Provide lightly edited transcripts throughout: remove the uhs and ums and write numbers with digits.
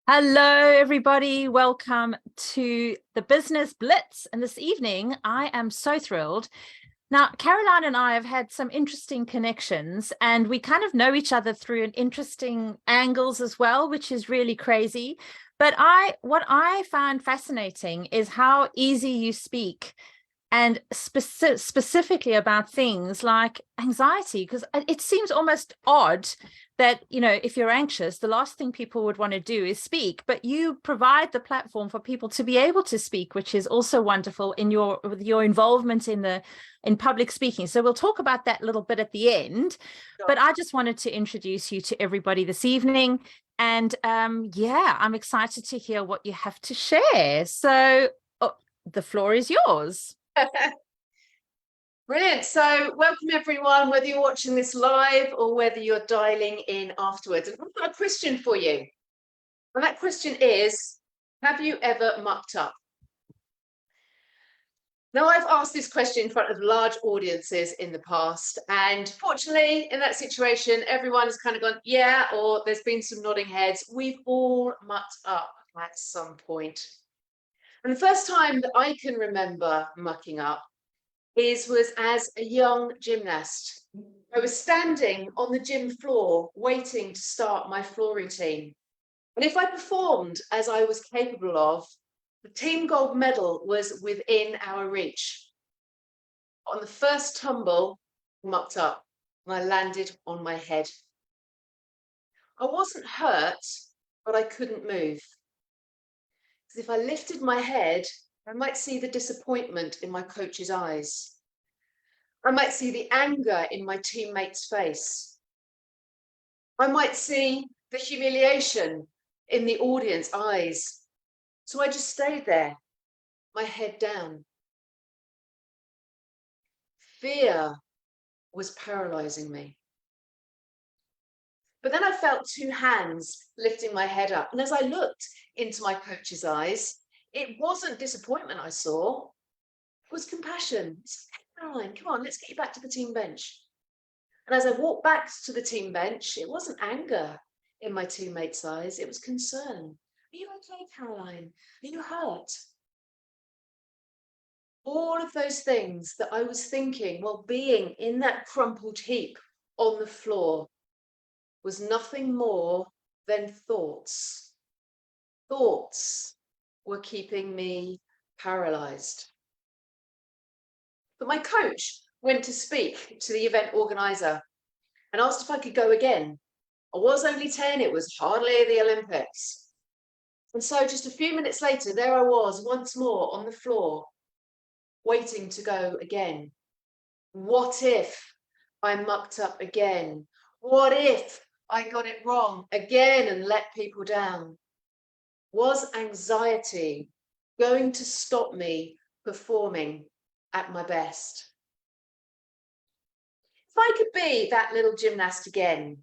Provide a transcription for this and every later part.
Hello, everybody. Welcome to the Business Blitz. And this evening, I am so thrilled. Now, Caroline and I have had some interesting connections, and we kind of know each other through an interesting angles as well, which is really crazy. But what I find fascinating is how easy you speak, and specifically about things like anxiety, because it seems almost odd that, if you're anxious, the last thing people would want to do is speak, but you provide the platform for people to be able to speak, which is also wonderful with your involvement in public speaking. So we'll talk about that a little bit at the end. Sure. But I just wanted to introduce you to everybody this evening. And yeah, I'm excited to hear what you have to share. So the floor is yours. Brilliant. So welcome everyone, whether you're watching this live or whether you're dialing in afterwards. And I've got a question for you. And that question is, have you ever mucked up? Now, I've asked this question in front of large audiences in the past, and fortunately, in that situation, everyone has kind of gone, yeah, or there's been some nodding heads. We've all mucked up at some point. And the first time that I can remember mucking up was as a young gymnast. I was standing on the gym floor waiting to start my floor routine. And if I performed as I was capable of, the team gold medal was within our reach. On the first tumble, I mucked up and I landed on my head. I wasn't hurt, but I couldn't move. Because if I lifted my head, I might see the disappointment in my coach's eyes. I might see the anger in my teammate's face. I might see the humiliation in the audience's eyes. So I just stayed there, my head down. Fear was paralyzing me. But then I felt two hands lifting my head up. And as I looked into my coach's eyes, it wasn't disappointment I saw, it was compassion. Caroline, come on, let's get you back to the team bench. And as I walked back to the team bench, it wasn't anger in my teammate's eyes, it was concern. Are you okay, Caroline? Are you hurt? All of those things that I was thinking while being in that crumpled heap on the floor was nothing more than thoughts. Thoughts were keeping me paralyzed. But my coach went to speak to the event organizer and asked if I could go again. I was only 10, it was hardly the Olympics. And so just a few minutes later, there I was once more on the floor, waiting to go again. What if I mucked up again? What if I got it wrong again and let people down? Was anxiety going to stop me performing at my best? If I could be that little gymnast again,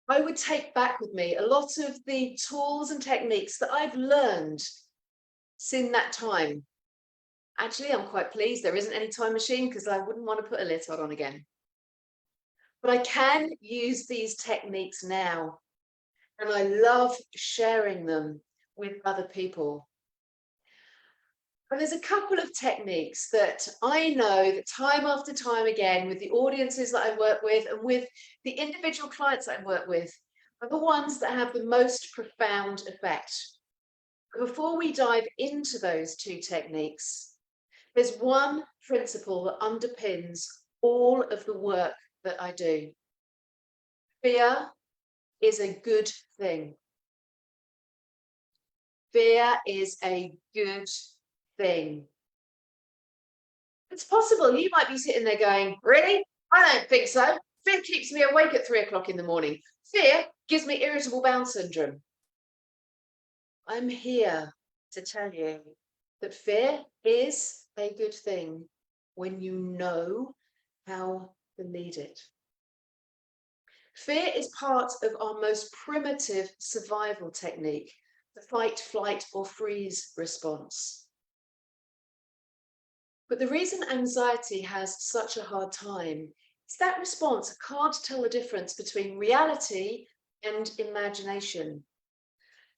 I would take back with me a lot of the tools and techniques that I've learned since that time. Actually, I'm quite pleased there isn't any time machine because I wouldn't want to put a leotard on again. But I can use these techniques now, and I love sharing them with other people. And there's a couple of techniques that I know that time after time again, with the audiences that I work with and with the individual clients I work with, are the ones that have the most profound effect. Before we dive into those two techniques, there's one principle that underpins all of the work that I do. Fear is a good thing. Fear is a good thing. It's possible you might be sitting there going, really? I don't think so. Fear keeps me awake at 3 o'clock in the morning. Fear gives me irritable bowel syndrome. I'm here to tell you that fear is a good thing when you know how to lead it. Fear is part of our most primitive survival technique, the fight, flight, or freeze response. But the reason anxiety has such a hard time is that response can't tell the difference between reality and imagination.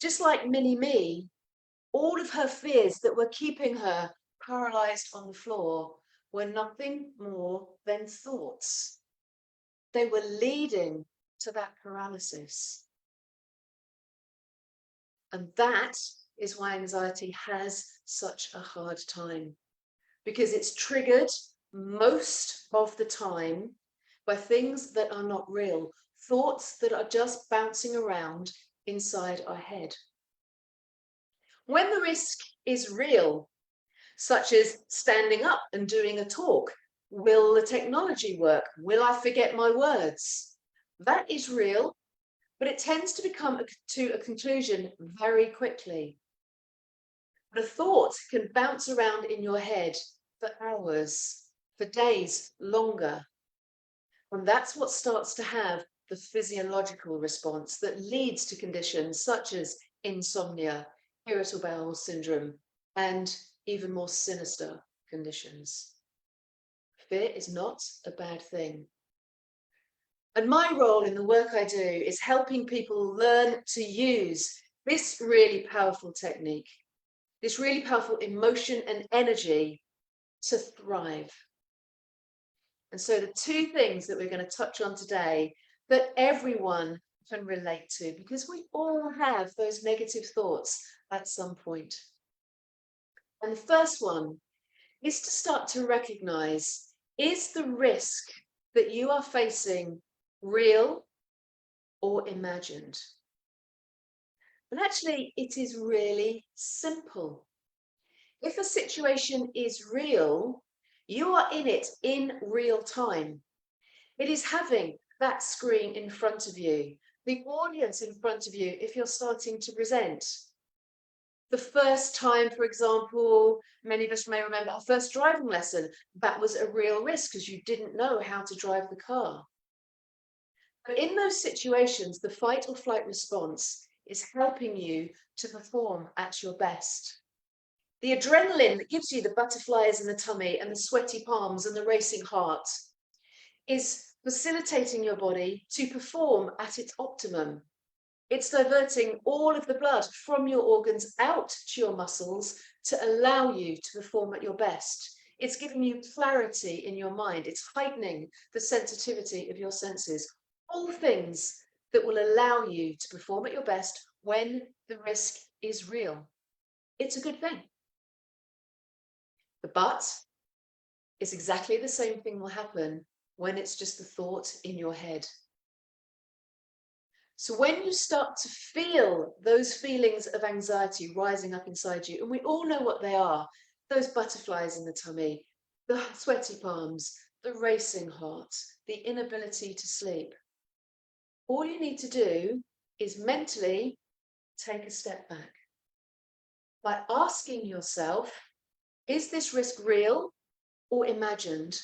Just like mini me, all of her fears that were keeping her paralyzed on the floor were nothing more than thoughts. They were leading to that paralysis. And that is why anxiety has such a hard time, because it's triggered most of the time by things that are not real, thoughts that are just bouncing around inside our head. When the risk is real, such as standing up and doing a talk, will the technology work? Will I forget my words? That is real, but it tends to become to a conclusion very quickly. But a thought can bounce around in your head for hours, for days, longer. And that's what starts to have the physiological response that leads to conditions such as insomnia, irritable bowel syndrome, and even more sinister conditions. Fear is not a bad thing. And my role in the work I do is helping people learn to use this really powerful technique, this really powerful emotion and energy to thrive. And so the two things that we're going to touch on today that everyone can relate to, because we all have those negative thoughts at some point. And the first one is to start to recognize, is the risk that you are facing real or imagined? And actually, it is really simple. If a situation is real, you are in it in real time. It is having that screen in front of you, the audience in front of you if you're starting to present. The first time, for example, many of us may remember our first driving lesson, that was a real risk because you didn't know how to drive the car. But in those situations, the fight or flight response is helping you to perform at your best. The adrenaline that gives you the butterflies in the tummy and the sweaty palms and the racing heart is facilitating your body to perform at its optimum. It's diverting all of the blood from your organs out to your muscles to allow you to perform at your best. It's giving you clarity in your mind. It's heightening the sensitivity of your senses. All things that will allow you to perform at your best when the risk is real. It's a good thing. The but is exactly the same thing will happen when it's just the thought in your head. So when you start to feel those feelings of anxiety rising up inside you, and we all know what they are, those butterflies in the tummy, the sweaty palms, the racing heart, the inability to sleep, all you need to do is mentally take a step back by asking yourself, is this risk real or imagined?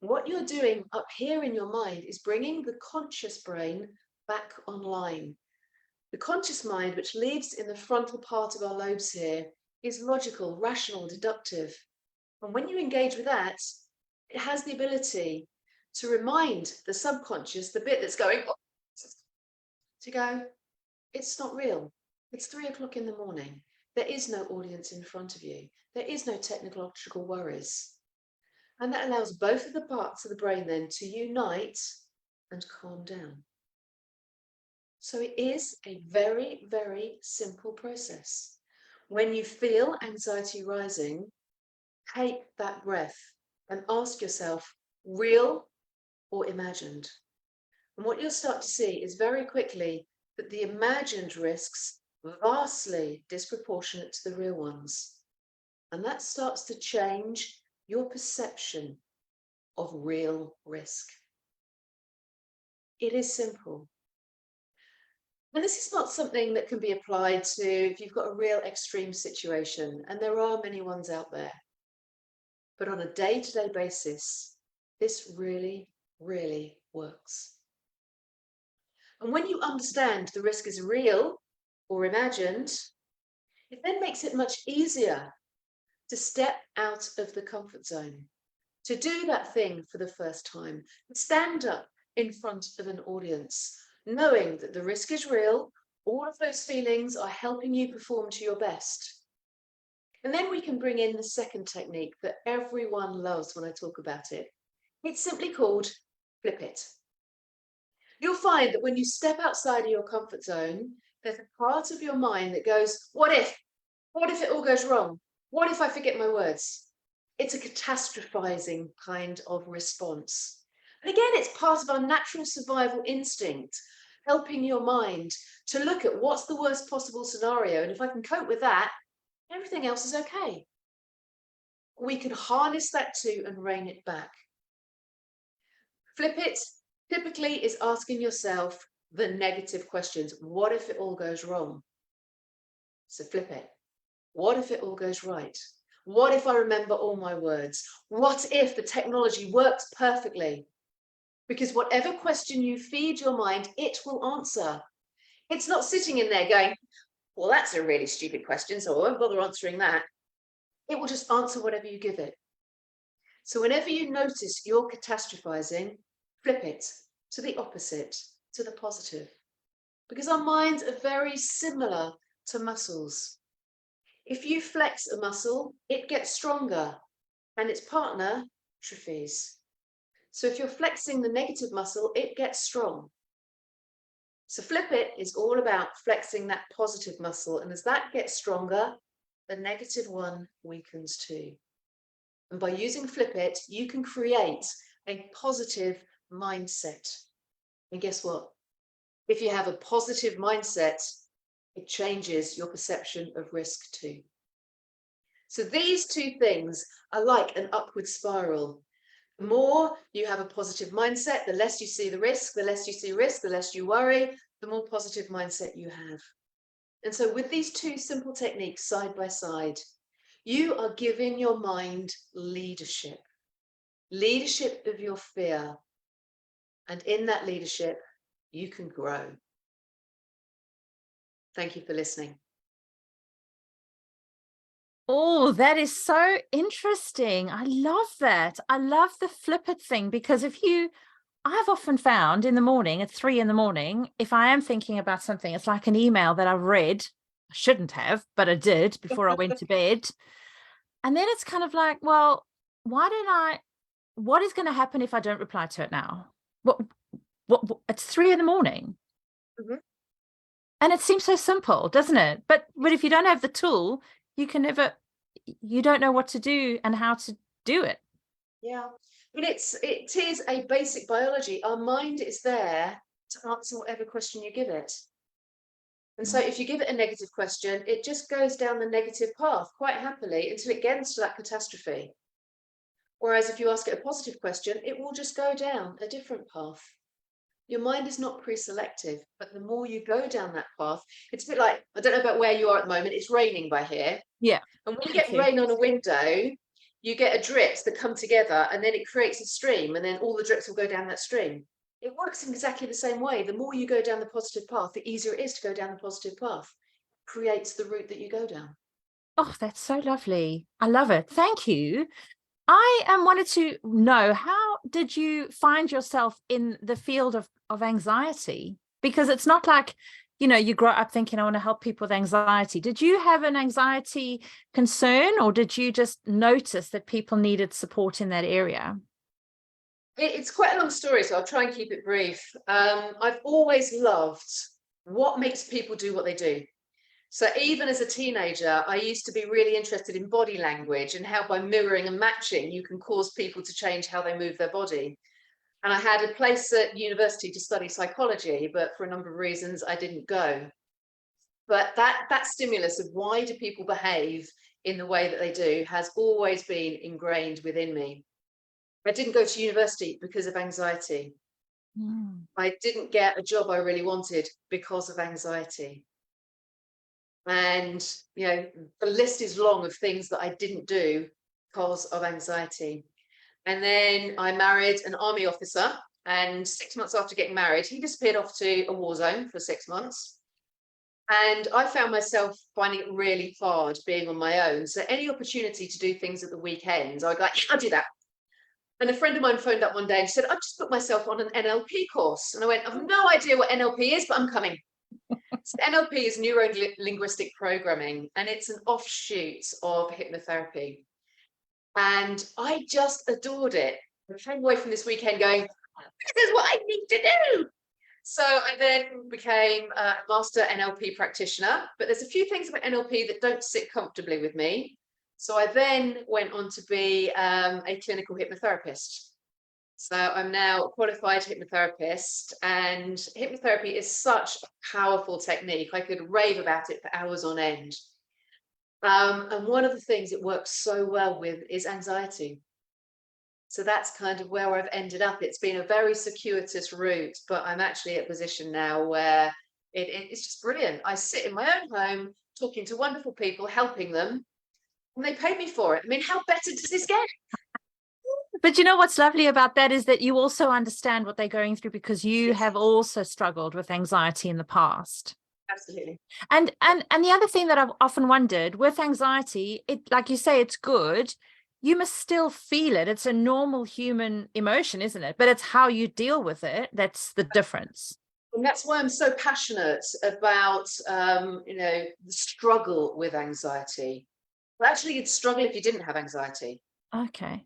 What you're doing up here in your mind is bringing the conscious brain back online. The conscious mind, which lives in the frontal part of our lobes here, is logical, rational, deductive. And when you engage with that, it has the ability to remind the subconscious, the bit that's going, oh, to go, it's not real. It's 3 o'clock in the morning. There is no audience in front of you. There is no technological worries. And that allows both of the parts of the brain then to unite and calm down. So it is a very, very simple process. When you feel anxiety rising, take that breath and ask yourself, real or imagined? And what you'll start to see is very quickly that the imagined risks are vastly disproportionate to the real ones. And that starts to change your perception of real risk. It is simple. And this is not something that can be applied to if you've got a real extreme situation, and there are many ones out there. But on a day-to-day basis, this really, really works. And when you understand the risk is real or imagined, it then makes it much easier to step out of the comfort zone, to do that thing for the first time, stand up in front of an audience, knowing that the risk is real All of those feelings are helping you perform to your best. And then we can bring in the second technique that everyone loves when I talk about it. It's simply called flip it. You'll find that when you step outside of your comfort zone, there's a part of your mind that goes, what if? What if it all goes wrong? What if I forget my words? It's a catastrophizing kind of response. And again, it's part of our natural survival instinct, helping your mind to look at what's the worst possible scenario. And if I can cope with that, everything else is okay. We can harness that too and rein it back. Flip it typically is asking yourself the negative questions. What if it all goes wrong? So flip it. What if it all goes right? What if I remember all my words? What if the technology works perfectly? Because whatever question you feed your mind, it will answer. It's not sitting in there going, well, that's a really stupid question, so I won't bother answering that. It will just answer whatever you give it. So whenever you notice you're catastrophizing, flip it to the opposite, to the positive. Because our minds are very similar to muscles. If you flex a muscle, it gets stronger and its partner atrophies. So if you're flexing the negative muscle, it gets strong. So flip it is all about flexing that positive muscle. And as that gets stronger, the negative one weakens too. And by using flip it, you can create a positive mindset. And guess what? If you have a positive mindset, it changes your perception of risk too. So these two things are like an upward spiral. The more you have a positive mindset, the less you see the risk, the less you see risk, the less you worry, the more positive mindset you have. And so with these two simple techniques side by side, you are giving your mind leadership of your fear. And in that leadership, you can grow. Thank you for listening. Oh, that is so interesting. I love that. I love the flip it thing, because I've often found in the morning at 3 a.m, if I am thinking about something, it's like an email that I've read. I shouldn't have, but I did before I went to bed. And then it's kind of like, well, what is going to happen if I don't reply to it now? What it's 3 a.m. Mm-hmm. And it seems so simple, doesn't it? But if you don't have the tool, you don't know what to do and how to do it. Yeah, but it is a basic biology. Our mind is there to answer whatever question you give it. And so if you give it a negative question, it just goes down the negative path quite happily until it gets to that catastrophe. Whereas if you ask it a positive question, it will just go down a different path. Your mind is not pre-selective, but the more you go down that path, it's a bit like, I don't know about where you are at the moment, it's raining by here. Yeah. And when you get rain on a window, you get a drips that come together and then it creates a stream, and then all the drips will go down that stream. It works in exactly the same way. The more you go down the positive path, the easier it is to go down the positive path. It creates the route that you go down. Oh, that's so lovely. I love it. Thank you. I wanted to know, how did you find yourself in the field of anxiety? Because it's not like, you grow up thinking, I want to help people with anxiety. Did you have an anxiety concern, or did you just notice that people needed support in that area? It's quite a long story, so I'll try and keep it brief. I've always loved what makes people do what they do. So even as a teenager, I used to be really interested in body language and how by mirroring and matching, you can cause people to change how they move their body. And I had a place at university to study psychology, but for a number of reasons, I didn't go. But that stimulus of why do people behave in the way that they do has always been ingrained within me. I didn't go to university because of anxiety. I didn't get a job I really wanted because of anxiety. And, the list is long of things that I didn't do because of anxiety. And then I married an army officer, and 6 months after getting married, he disappeared off to a war zone for 6 months. And I found myself finding it really hard being on my own. So any opportunity to do things at the weekends, I'd like, I'll do that. And a friend of mine phoned up one day and said, I've just put myself on an NLP course. And I went, I've no idea what NLP is, but I'm coming. So NLP is neuro-linguistic programming, and it's an offshoot of hypnotherapy. And I just adored it. I came away from this weekend going, this is what I need to do. So I then became a master NLP practitioner, but there's a few things about NLP that don't sit comfortably with me. So I then went on to be a clinical hypnotherapist. So I'm now a qualified hypnotherapist, and hypnotherapy is such a powerful technique. I could rave about it for hours on end. And one of the things it works so well with is anxiety. So that's kind of where I've ended up. It's been a very circuitous route, but I'm actually at a position now where it's just brilliant. I sit in my own home, talking to wonderful people, helping them, and they pay me for it. I mean, how better does this get? But you know what's lovely about that is that you also understand what they're going through, because you have also struggled with anxiety in the past. Absolutely. And the other thing that I've often wondered with anxiety, it, like you say, it's good. You must still feel it. It's a normal human emotion, isn't it? But it's how you deal with it that's the difference. And that's why I'm so passionate about, the struggle with anxiety. Well, actually, you'd struggle if you didn't have anxiety. Okay.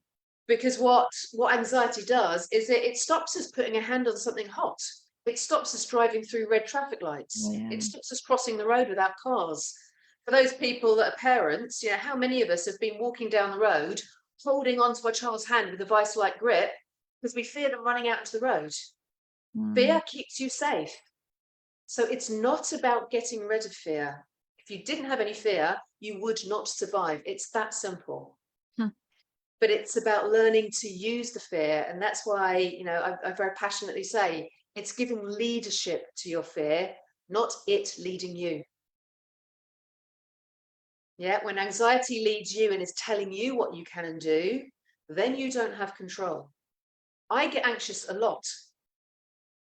Because what anxiety does is it stops us putting a hand on something hot. It stops us driving through red traffic lights. Yeah. It stops us crossing the road without cars. For those people that are parents, how many of us have been walking down the road, holding onto our child's hand with a vice-like grip because we fear them running out into the road? Fear keeps you safe. So it's not about getting rid of fear. If you didn't have any fear, you would not survive. It's that simple. But it's about learning to use the fear. And that's why, I very passionately say it's giving leadership to your fear, not it leading you. Yeah, when anxiety leads you and is telling you what you can and do, then you don't have control. I get anxious a lot,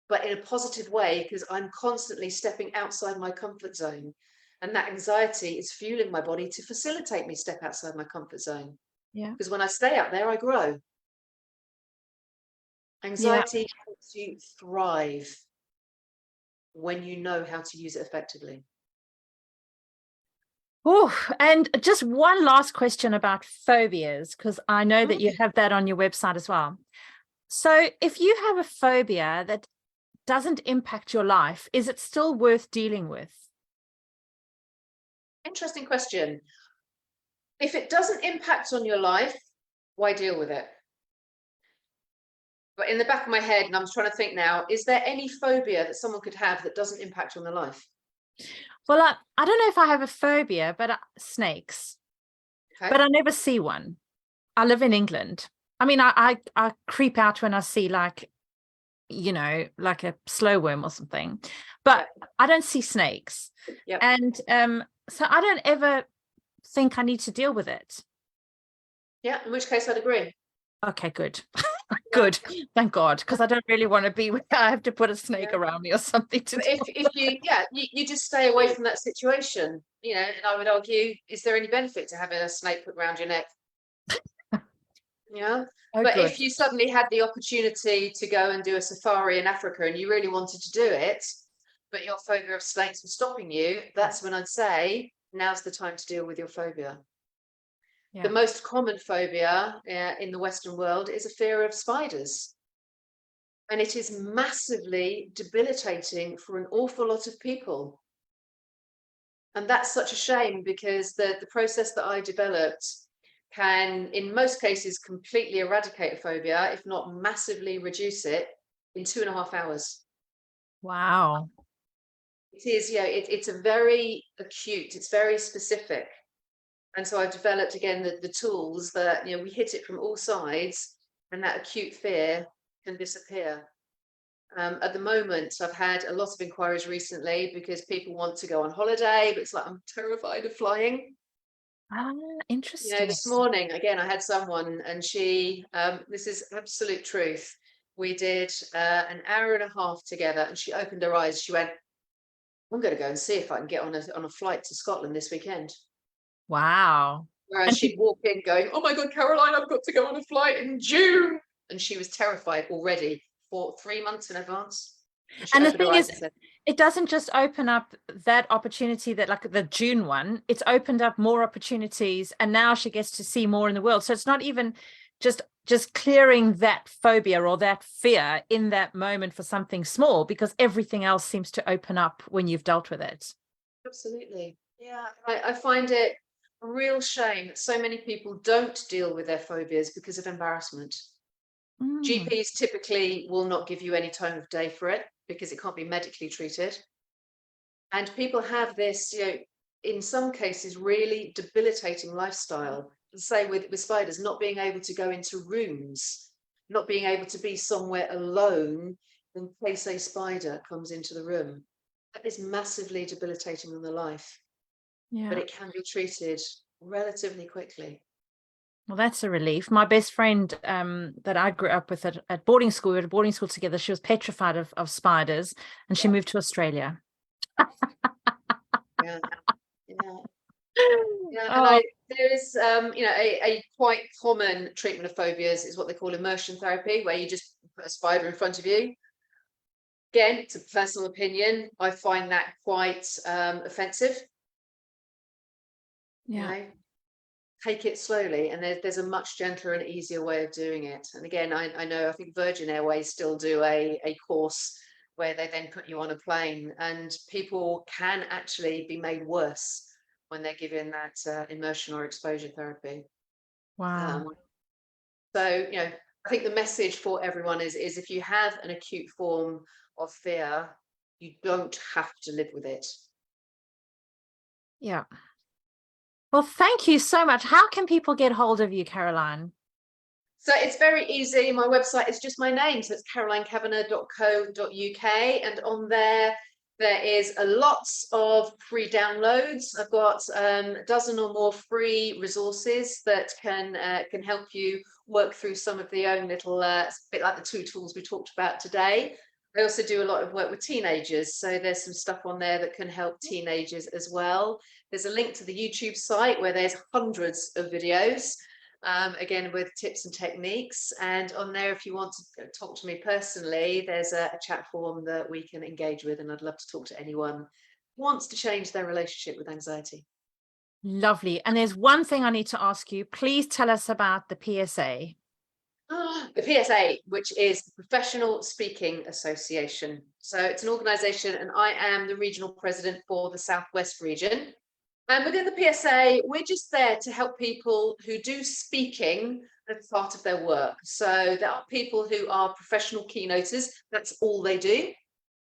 but in a positive way, because I'm constantly stepping outside my comfort zone. And that anxiety is fueling my body to facilitate me step outside my comfort zone. Yeah. Because when I stay out there, I grow. Anxiety helps you thrive when you know how to use it effectively. Oh, and just one last question about phobias, because I know that you have that on your website as well. So if you have a phobia that doesn't impact your life, is it still worth dealing with? Interesting question. If it doesn't impact on your life, why deal with it? But in the back of my head, and I'm trying to think now, is there any phobia that someone could have that doesn't impact on their life? Well, I don't know if I have a phobia, but snakes. Okay. But I never see one. I live in England. I mean, I creep out when I see like a slow worm or something, but I don't see snakes. Yep. And so I don't ever think I need to deal with it. Yeah, in which case I'd agree. Okay, good. Good. Thank God, because I don't really want to be where I have to put a snake around me or something to do. If you just stay away from that situation, and I would argue, is there any benefit to having a snake put around your neck? Yeah. Oh, but good. if you suddenly had the opportunity to go and do a safari in Africa and you really wanted to do it, but your phobia of snakes was stopping you, that's when I'd say now's the time to deal with your phobia. Yeah. The most common phobia in the Western world is a fear of spiders. And it is massively debilitating for an awful lot of people. And that's such a shame, because the process that I developed can, in most cases, completely eradicate a phobia, if not massively reduce it in 2.5 hours. Wow. It is, it's a very acute, it's very specific. And so I've developed, again, the tools that, we hit it from all sides and that acute fear can disappear. At the moment, I've had a lot of inquiries recently because people want to go on holiday, but it's like, I'm terrified of flying. Ah, interesting. This morning, again, I had someone, and she, this is absolute truth. We did an hour and a half together, and she opened her eyes. She went, I'm going to go and see if I can get on a flight to Scotland this weekend. Wow. Whereas she'd walk in going, oh my God, Caroline, I've got to go on a flight in June. And she was terrified already for 3 months in advance. And the thing is, it doesn't just open up that opportunity, that like the June one, it's opened up more opportunities, and now she gets to see more in the world. So it's not even just clearing that phobia or that fear in that moment for something small, because everything else seems to open up when you've dealt with it. Absolutely. Yeah. I find it a real shame that so many people don't deal with their phobias because of embarrassment. Mm, GPs typically will not give you any time of day for it because it can't be medically treated. And people have this, in some cases, really debilitating lifestyle. Say with spiders, not being able to go into rooms, not being able to be somewhere alone in case a spider comes into the room. That is massively debilitating on the life, but yeah. it can be treated relatively quickly. Well, that's a relief. My best friend that I grew up with at boarding school, we were at boarding school together. She was petrified of spiders, and she Yeah, moved to Australia. yeah, yeah. Yeah, and Oh, there is a quite common treatment of phobias is what they call immersion therapy, where you just put a spider in front of you. Again, it's a personal opinion. I find that quite offensive. You yeah. know, take it slowly, and there's a much gentler and easier way of doing it. And again, I know I think Virgin Airways still do a course where they then put you on a plane, and people can actually be made worse when they're given that immersion or exposure therapy. Wow. Um, So, I think the message for everyone is if you have an acute form of fear, you don't have to live with it. Yeah. Well, thank you so much. How can people get hold of you, Caroline? So it's very easy. My website is just my name. So it's carolinecavanagh.co.uk. And on there is a lots of free downloads. I've got a dozen or more free resources that can help you work through some of the own little, bit like the 2 tools we talked about today. I also do a lot of work with teenagers. So there's some stuff on there that can help teenagers as well. There's a link to the YouTube site where there's hundreds of videos. Again, with tips and techniques. And on there, if you want to talk to me personally, there's a chat form that we can engage with. And I'd love to talk to anyone who wants to change their relationship with anxiety. Lovely. And there's one thing I need to ask you. Please tell us about the PSA. The PSA, which is the Professional Speaking Association. So it's an organisation, and I am the regional president for the Southwest region. And within the PSA, we're just there to help people who do speaking as part of their work. So there are people who are professional keynoters, that's all they do.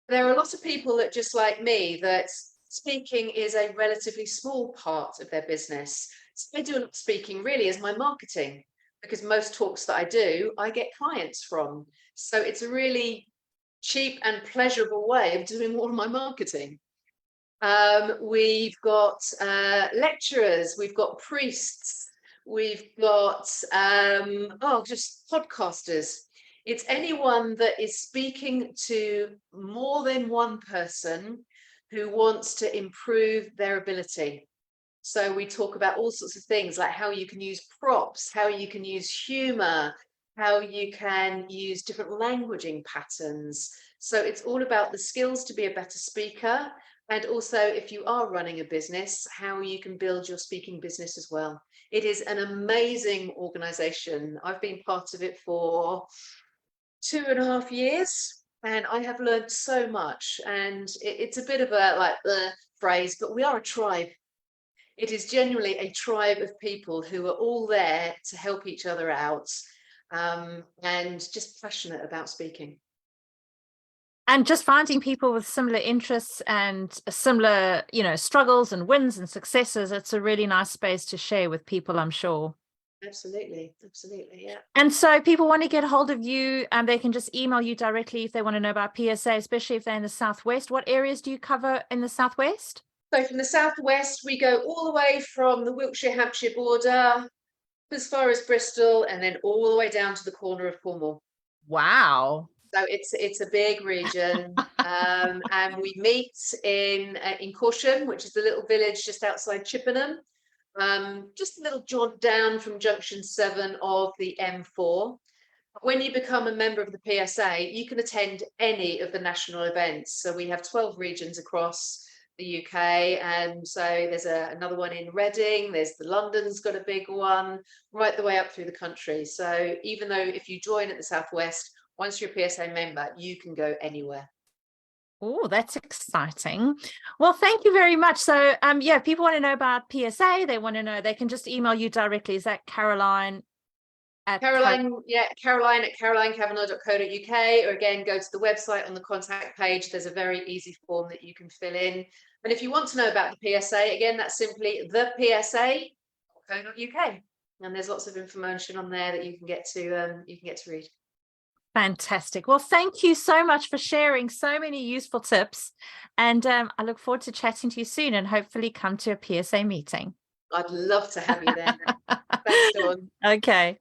There are a lot of people that, just like me, that speaking is a relatively small part of their business. So I do a lot of speaking really as my marketing, because most talks that I do, I get clients from. So it's a really cheap and pleasurable way of doing all of my marketing. We've got lecturers, we've got priests, we've got just podcasters. It's anyone that is speaking to more than one person who wants to improve their ability. So we talk about all sorts of things, like how you can use props, how you can use humor, how you can use different languaging patterns. So it's all about the skills to be a better speaker. And also, if you are running a business, how you can build your speaking business as well. It is an amazing organization. I've been part of it for 2.5 years, and I have learned so much. And it's a bit of a phrase, but we are a tribe. It is genuinely a tribe of people who are all there to help each other out, and just passionate about speaking. And just finding people with similar interests and similar, struggles and wins and successes. It's a really nice space to share with people, I'm sure. Absolutely, absolutely, yeah. And so people want to get hold of you, and they can just email you directly if they want to know about PSA, especially if they're in the Southwest. What areas do you cover in the Southwest? So from the Southwest, we go all the way from the Wiltshire-Hampshire border as far as Bristol, and then all the way down to the corner of Cornwall. Wow. So it's a big region, and we meet in Corsham, which is the little village just outside Chippenham, just a little jaunt down from junction 7 of the M4. when you become a member of the PSA, you can attend any of the national events. So we have 12 regions across the UK, and so there's another one in Reading, there's the London's got a big one, right the way up through the country. So even though if you join at the Southwest, once you're a PSA member, you can go anywhere. Oh, that's exciting. Well, thank you very much. So, yeah, if people want to know about PSA, they want to know, they can just email you directly. Is that Caroline at Caroline at carolinecavanagh.co.uk, or again, go to the website on the contact page. There's a very easy form that you can fill in. And if you want to know about the PSA, again, that's simply thepsa.co.uk. And there's lots of information on there that you can get to read. Fantastic. Well, thank you so much for sharing so many useful tips. And I look forward to chatting to you soon and hopefully come to a PSA meeting. I'd love to have you there. Thanks, Dawn. Okay.